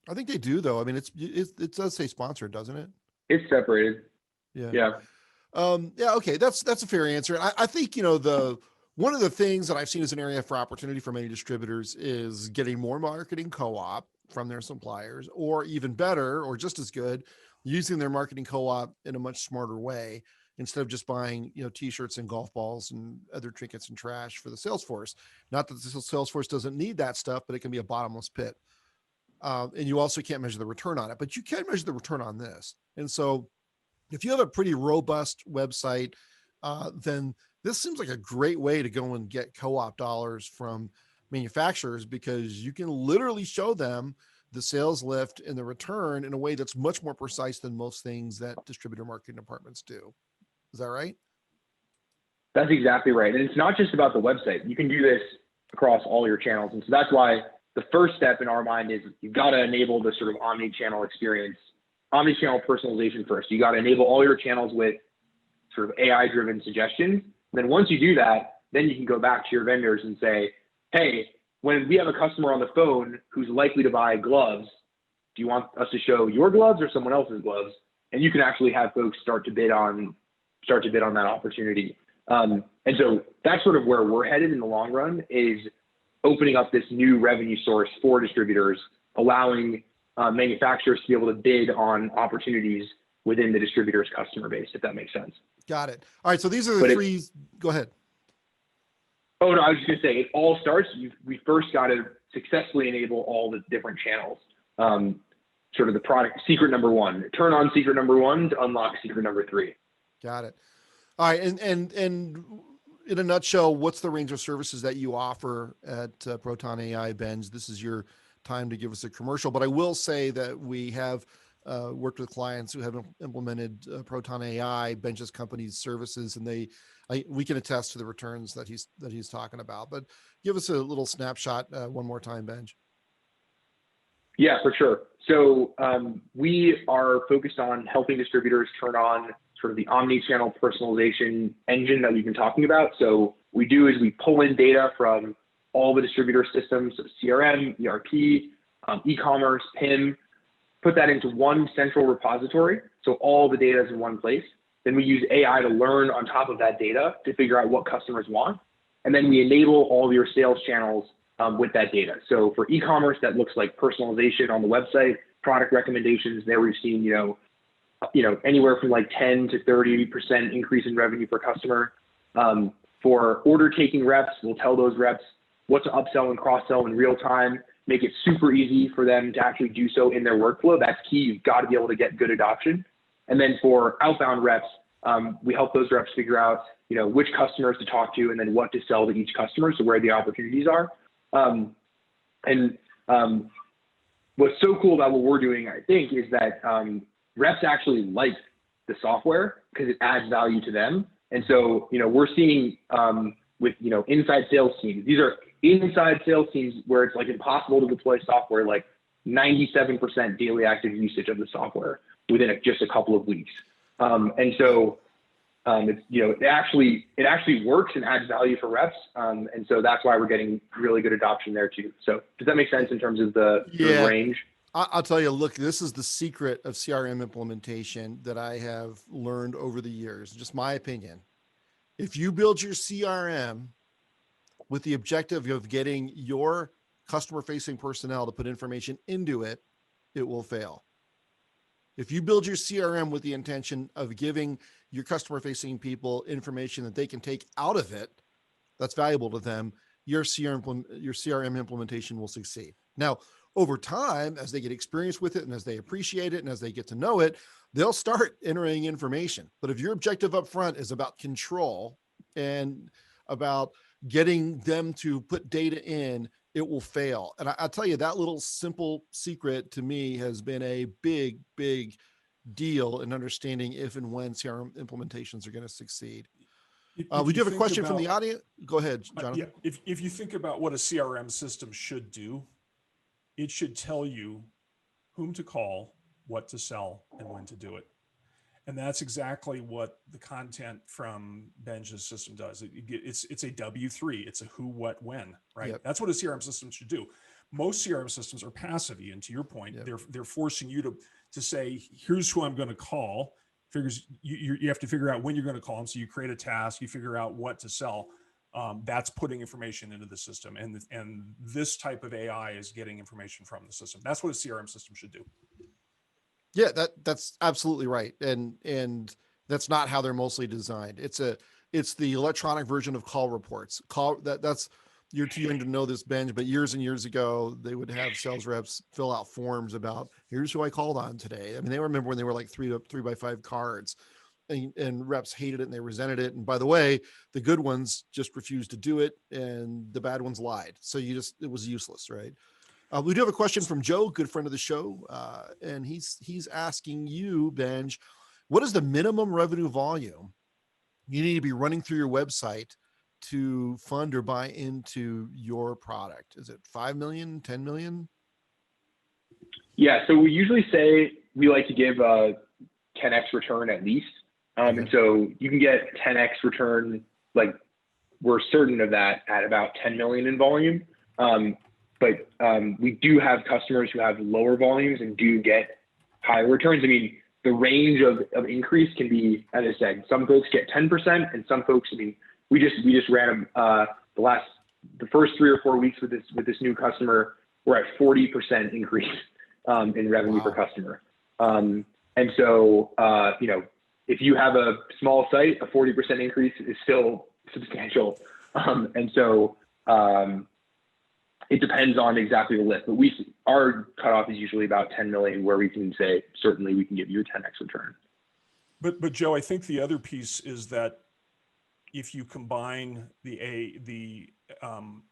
[SPEAKER 1] I think they do, though. I mean, it does say sponsored, doesn't it?
[SPEAKER 3] It's separated.
[SPEAKER 1] Yeah.
[SPEAKER 3] Yeah.
[SPEAKER 1] Yeah. Okay. That's a fair answer. And I think, one of the things that I've seen as an area for opportunity for many distributors is getting more marketing co-op from their suppliers, or even better, or just as good, using their marketing co-op in a much smarter way, instead of just buying, t-shirts and golf balls and other trinkets and trash for the sales force. Not that the sales force doesn't need that stuff, but it can be a bottomless pit. And you also can't measure the return on it, but you can measure the return on this. And so if you have a pretty robust website, then this seems like a great way to go and get co-op dollars from manufacturers, because you can literally show them the sales lift and the return in a way that's much more precise than most things that distributor marketing departments do. Is that right?
[SPEAKER 3] That's exactly right. And it's not just about the website. You can do this across all your channels. And so that's why the first step in our mind is you've got to enable the sort of omni-channel experience, omni-channel personalization first. You got to enable all your channels with sort of AI-driven suggestions. And then once you do that, then you can go back to your vendors and say, hey, when we have a customer on the phone who's likely to buy gloves, do you want us to show your gloves or someone else's gloves? And you can actually have folks start to bid on that opportunity. And so that's sort of where we're headed in the long run, is opening up this new revenue source for distributors, allowing manufacturers to be able to bid on opportunities within the distributor's customer base, if that makes sense.
[SPEAKER 1] Got it. All right. So these are the three. Go ahead.
[SPEAKER 3] Oh, no, I was just going to say, it all starts, we first got to successfully enable all the different channels. Sort of the product secret number one, turn on secret number one to unlock secret number three.
[SPEAKER 1] Got it. All right. And in a nutshell, what's the range of services that you offer at Proton AI, Benj? This is your time to give us a commercial, but I will say that we have worked with clients who have implemented Proton AI, Benj's company's services, and we can attest to the returns that he's talking about. But give us a little snapshot one more time, Benj.
[SPEAKER 3] Yeah, for sure. So we are focused on helping distributors turn on sort of the omni-channel personalization engine that we've been talking about. So we do is we pull in data from all the distributor systems, so CRM, ERP, e-commerce, PIM, put that into one central repository. So all the data is in one place. Then we use AI to learn on top of that data to figure out what customers want. And then we enable all of your sales channels with that data. So for e-commerce, that looks like personalization on the website, product recommendations. There we've seen, anywhere from like 10 to 30% increase in revenue per customer. For order taking reps, we'll tell those reps what to upsell and cross-sell in real time, make it super easy for them to actually do so in their workflow. That's key. You've got to be able to get good adoption. And then for outbound reps, we help those reps figure out, which customers to talk to and then what to sell to each customer. So where the opportunities are. What's so cool about what we're doing, I think, is that reps actually like the software because it adds value to them. And so, we're seeing with, inside sales teams, these are inside sales teams where it's like impossible to deploy software, like 97% daily active usage of the software within just a couple of weeks. And so, it actually works and adds value for reps. And so that's why we're getting really good adoption there too. So does that make sense in terms of the range?
[SPEAKER 1] I'll tell you, look, this is the secret of CRM implementation that I have learned over the years, just my opinion. If you build your CRM with the objective of getting your customer facing personnel to put information into it, it will fail. If you build your CRM with the intention of giving your customer facing people information that they can take out of it, that's valuable to them, your CRM implementation will succeed. Now, over time, as they get experience with it and as they appreciate it and as they get to know it, they'll start entering information. But if your objective up front is about control and about getting them to put data in, it will fail. And I'll tell you, that little simple secret to me has been a big, big deal in understanding if and when CRM implementations are going to succeed. We do have a question from the audience. Go ahead, Jonathan.
[SPEAKER 2] Yeah, if you think about what a CRM system should do, it should tell you whom to call, what to sell, and when to do it. And that's exactly what the content from Benj's system does. It's a W3. It's a who, what, when, right?
[SPEAKER 1] Yep.
[SPEAKER 2] That's what a CRM system should do. Most CRM systems are passive, and to your point,
[SPEAKER 1] Yep.
[SPEAKER 2] they're forcing you to say, here's who I'm going to call. Figures you have to figure out when you're going to call them. So you create a task, you figure out what to sell. That's putting information into the system, and this type of AI is getting information from the system. That's what a CRM system should do.
[SPEAKER 1] Yeah, that's absolutely right. And that's not how they're mostly designed. It's the electronic version of call reports. That's you're too young to know this, Benj, but years and years ago, they would have sales reps fill out forms about here's who I called on today. I mean, they remember when they were like 3x5 cards, and reps hated it and they resented it. And by the way, the good ones just refused to do it, and the bad ones lied. So it was useless, right? We do have a question from Joe, good friend of the show, and he's asking you, Benj, what is the minimum revenue volume you need to be running through your website to fund or buy into your product? Is it 5 million, 10 million?
[SPEAKER 3] Yeah, so we usually say we like to give a 10x return at least. And so you can get 10x return, like we're certain of that at about 10 million in volume. But we do have customers who have lower volumes and do get higher returns. I mean, the range of increase can be, as I said, some folks get 10% and some folks, I mean, we just ran the first 3 or 4 weeks with this new customer, we're at 40% increase in revenue per customer. And so, if you have a small site, a 40% increase is still substantial. And so it depends on exactly the lift, but our cutoff is usually about 10 million, where we can say, certainly we can give you a 10x return.
[SPEAKER 2] But Joe, I think the other piece is that if you combine the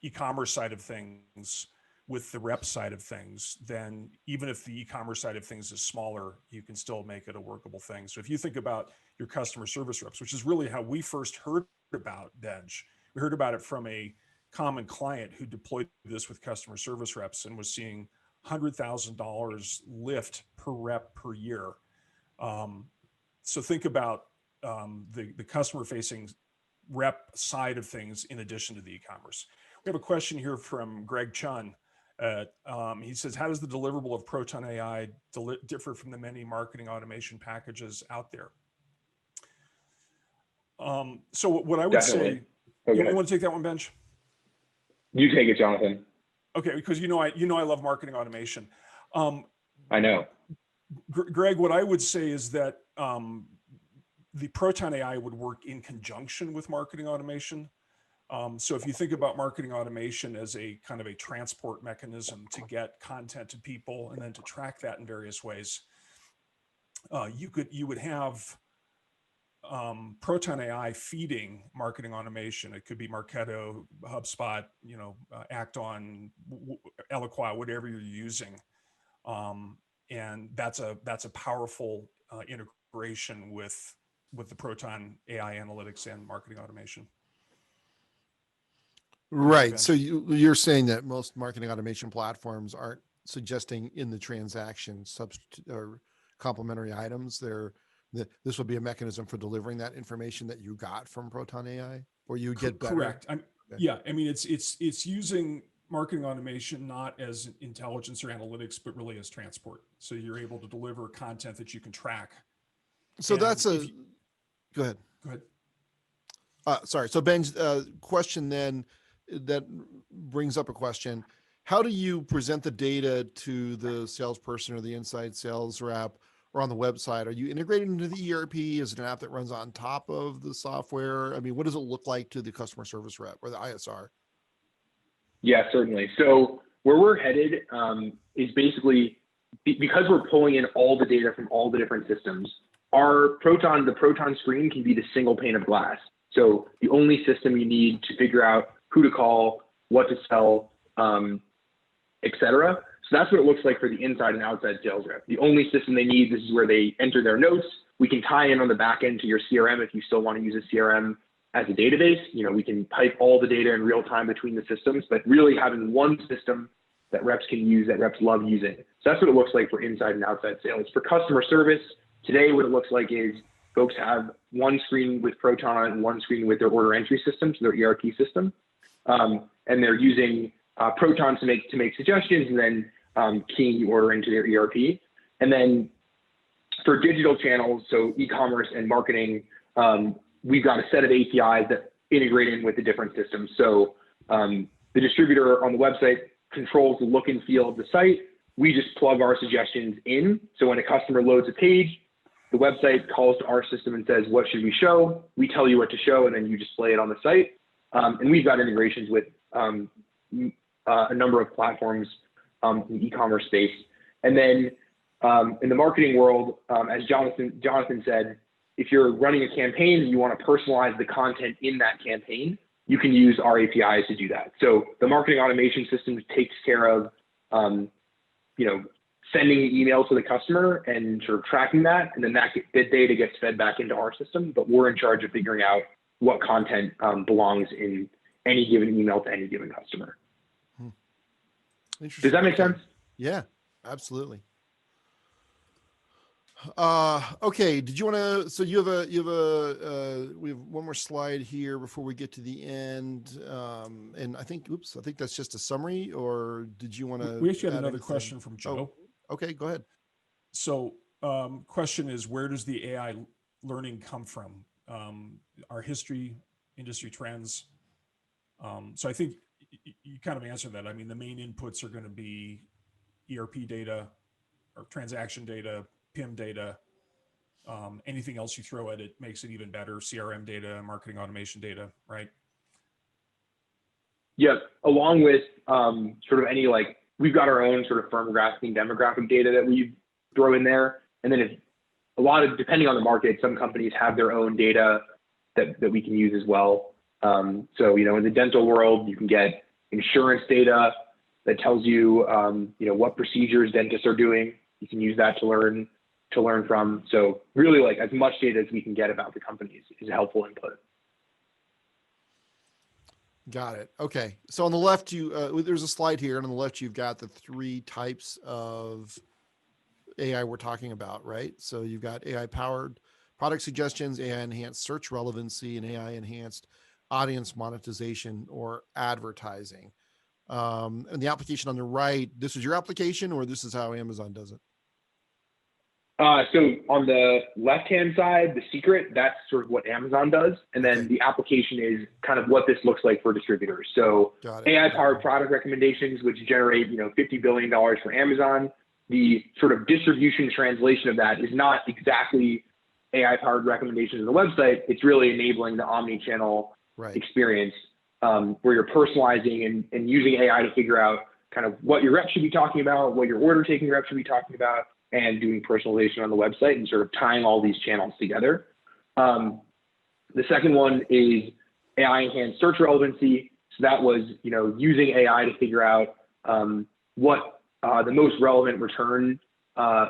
[SPEAKER 2] e-commerce side of things with the rep side of things, then even if the e-commerce side of things is smaller, you can still make it a workable thing. So if you think about your customer service reps, which is really how we first heard about Benj, we heard about it from a common client who deployed this with customer service reps and was seeing $100,000 lift per rep per year. So think about the customer facing rep side of things in addition to the e-commerce. We have a question here from Greg Chun. He says, how does the deliverable of Proton AI differ from the many marketing automation packages out there? So what I would say, you want to take that one, Benj?
[SPEAKER 3] You take it, Jonathan.
[SPEAKER 2] Okay, because I love marketing automation.
[SPEAKER 3] I know.
[SPEAKER 2] Greg, what I would say is that the Proton AI would work in conjunction with marketing automation. So if you think about marketing automation as a kind of a transport mechanism to get content to people and then to track that in various ways, you would have Proton AI feeding marketing automation. It could be Marketo, HubSpot, Acton, Eloqua, whatever you're using, and that's a powerful integration with the Proton AI analytics and marketing automation.
[SPEAKER 1] Right. So you're saying that most marketing automation platforms aren't suggesting in the transaction substitute or complementary items. This would be a mechanism for delivering that information that you got from Proton AI, or you get better.
[SPEAKER 2] Correct. Yeah. I mean, it's using marketing automation not as intelligence or analytics, but really as transport. So you're able to deliver content that you can track.
[SPEAKER 1] So that's go ahead.
[SPEAKER 2] Go ahead.
[SPEAKER 1] Sorry. So Ben's question then that brings up a question. How do you present the data to the salesperson or the inside sales rep or on the website? Are you integrated into the ERP? Is it an app that runs on top of the software? I mean, what does it look like to the customer service rep or the ISR?
[SPEAKER 3] Yeah, certainly. So where we're headed is basically because we're pulling in all the data from all the different systems, the Proton screen can be the single pane of glass. So the only system you need to figure out who to call, what to sell, et cetera. So that's what it looks like for the inside and outside sales rep. The only system they need, this is where they enter their notes. We can tie in on the back end to your CRM if you still want to use a CRM as a database. We can pipe all the data in real time between the systems, but really having one system that reps can use, that reps love using. So that's what it looks like for inside and outside sales. For customer service, today what it looks like is folks have one screen with Proton and one screen with their order entry system, so their ERP system. And they're using Proton to make suggestions and then keying the order into their ERP. And then for digital channels, so e-commerce and marketing, we've got a set of APIs that integrate in with the different systems. So the distributor on the website controls the look and feel of the site. We just plug our suggestions in. So when a customer loads a page, the website calls to our system and says, what should we show? We tell you what to show, and then you display it on the site. And we've got integrations with a number of platforms in the e-commerce space. And then in the marketing world, as Jonathan said, if you're running a campaign and you want to personalize the content in that campaign, you can use our APIs to do that. So the marketing automation system takes care of, sending the email to the customer and sort of tracking that, and then that data gets fed back into our system. But we're in charge of figuring out what content belongs in any given email to any given customer. Does that make sense?
[SPEAKER 1] Yeah, absolutely. Okay. Did you want to, so we have one more slide here before we get to the end. And I think that's just a summary, or did you want to?
[SPEAKER 2] We actually had another question from Joe.
[SPEAKER 1] Oh, okay, go ahead.
[SPEAKER 2] So question is, where does the AI learning come from? Our history, industry trends. So I think you kind of answered that. I mean, the main inputs are going to be ERP data or transaction data, PIM data. Anything else you throw at it makes it even better. CRM data, marketing automation data, right?
[SPEAKER 3] Yeah, along with sort of any we've got our own sort of firmographic and demographic data that we throw in there. And then depending on the market, some companies have their own data that we can use as well. So, in the dental world, you can get insurance data that tells you, what procedures dentists are doing. You can use that to learn from. So really as much data as we can get about the companies is a helpful input.
[SPEAKER 1] Got it. Okay. So on the left, there's a slide here, and on the left, you've got the 3 types of AI we're talking about, right? So you've got AI-powered product suggestions, AI-enhanced search relevancy, and AI-enhanced audience monetization or advertising. And the application on the right, this is your application, or this is how Amazon does it?
[SPEAKER 3] So on the left-hand side, the secret, that's sort of what Amazon does. And then the application is kind of what this looks like for distributors. So AI-powered product recommendations, which generate, $50 billion for Amazon. The sort of distribution translation of that is not exactly AI-powered recommendations on the website. It's really enabling the omni-channel experience. where you're personalizing and using AI to figure out kind of what your reps should be talking about, what your order taking reps should be talking about, and doing personalization on the website and sort of tying all these channels together. The second one is AI enhanced search relevancy. So that was, using AI to figure out what the most relevant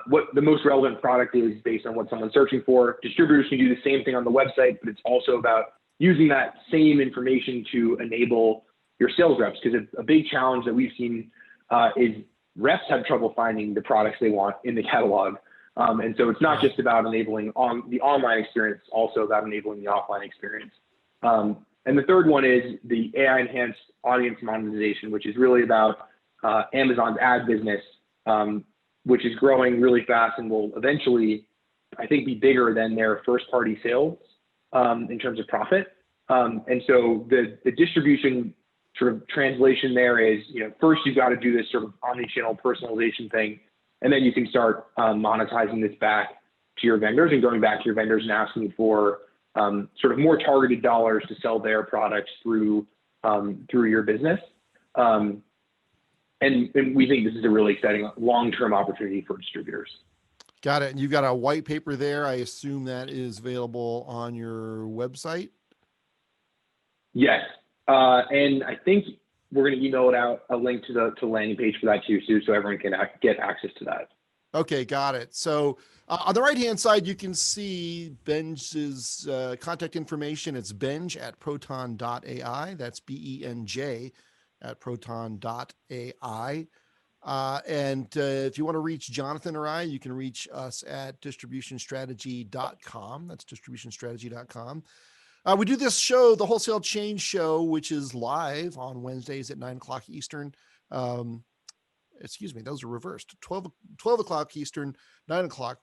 [SPEAKER 3] what the most relevant product is based on what someone's searching for. Distributors can do the same thing on the website, but it's also about using that same information to enable your sales reps, because a big challenge that we've seen is reps have trouble finding the products they want in the catalog. And so it's not just about enabling the online experience, it's also about enabling the offline experience. And the third one is the AI enhanced audience monetization, which is really about Amazon's ad business, which is growing really fast and will eventually, I think, be bigger than their first party sales in terms of profit. And so the distribution sort of translation there is, first you've got to do this sort of omni-channel personalization thing, and then you can start monetizing this back to your vendors and going back to your vendors and asking for sort of more targeted dollars to sell their products through your business. And we think this is a really exciting long-term opportunity for distributors.
[SPEAKER 1] Got it. And you've got a white paper there. I assume that is available on your website.
[SPEAKER 3] Yes. And I think we're going to email it out, a link to the landing page for that too, so everyone can get access to that. Okay, got it. So on the right-hand side, you can see Benj's contact information. It's benj@proton.ai. That's BENJ @proton.ai. And if you want to reach Jonathan or I, you can reach us at distributionstrategy.com. That's distributionstrategy.com. We do this show, the Wholesale Change Show, which is live on Wednesdays at 9 o'clock Eastern. Excuse me, those are reversed. 12 o'clock Eastern, 9 o'clock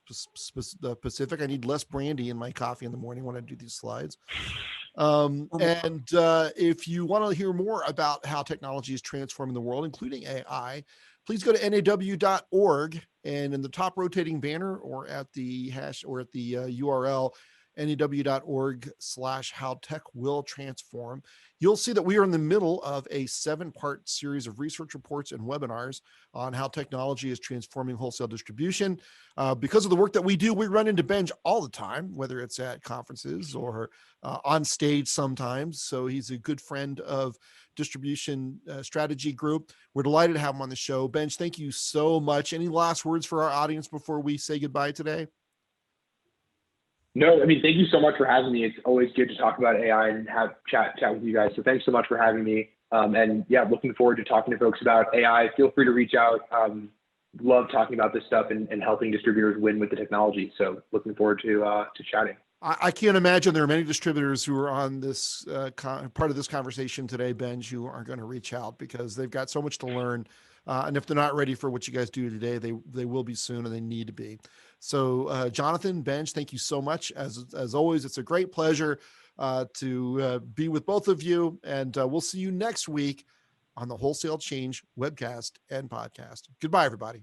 [SPEAKER 3] Pacific. I need less brandy in my coffee in the morning when I do these slides. If you want to hear more about how technology is transforming the world, including AI, please go to naw.org, and in the top rotating banner or at the URL, naw.org/how-tech-will-transform, you'll see that we are in the middle of a 7-part series of research reports and webinars on how technology is transforming wholesale distribution. Because of the work that we do, we run into Benj all the time, whether it's at conferences or on stage sometimes. So he's a good friend of Distribution Strategy Group. We're delighted to have him on the show. Benj, thank you so much. Any last words for our audience before we say goodbye today? No, I mean, thank you so much for having me. It's always good to talk about AI and have chat with you guys. So thanks so much for having me. And yeah, looking forward to talking to folks about AI. Feel free to reach out. Love talking about this stuff and helping distributors win with the technology. So looking forward to chatting.
[SPEAKER 1] I can't imagine there are many distributors who are on this part of this conversation today, Benj, who are going to reach out because they've got so much to learn. And if they're not ready for what you guys do today, they will be soon, and they need to be. So Jonathan, Benj, thank you so much. As always, it's a great pleasure to be with both of you. And we'll see you next week on the Wholesale Change webcast and podcast. Goodbye, everybody.